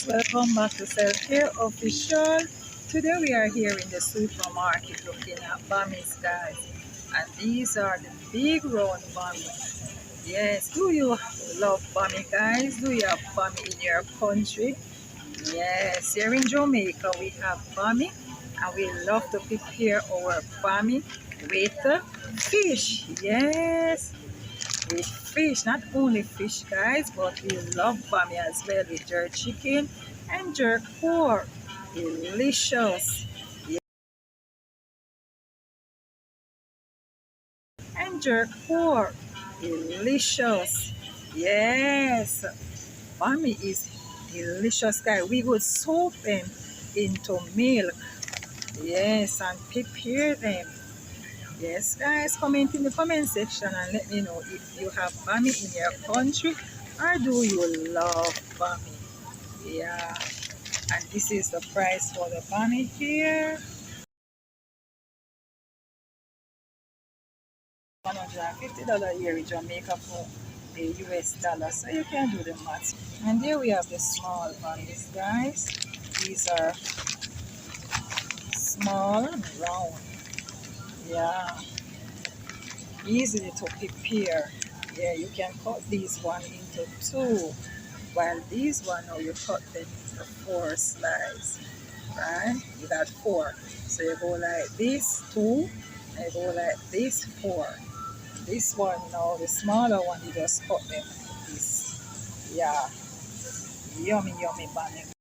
Welcome back to Self Care Official. Today we are here in the supermarket looking at Bammies, guys. And these are the big round Bammy. Yes, do you love Bammy, guys? Do you have Bammy in your country? Yes, here in Jamaica we have Bammy, and we love to prepare our Bammy with fish. Yes, with fish, not only fish, guys, but we love Bammy as well with jerk chicken and jerk pork. Delicious. Yeah. And jerk pork. Delicious. Yes. Bammy is delicious, guys. We would soak them into milk. Yes, and prepare them. Yes, guys, comment in the comment section and let me know if you have Bammy in your country or do you love Bammy. Yeah, and this is the price for the Bammy here. $150 here in Jamaica for the US dollar, so you can do the math. And here we have the small Bammies, guys. These are small and round. Yeah, easily to prepare. Yeah, you can cut these one into two, while these one now you cut them into four slices, right? You got four, so you go like this two, and you go like this four. This one now, the smaller one, you just cut them like this. Yeah, yummy yummy Bammy.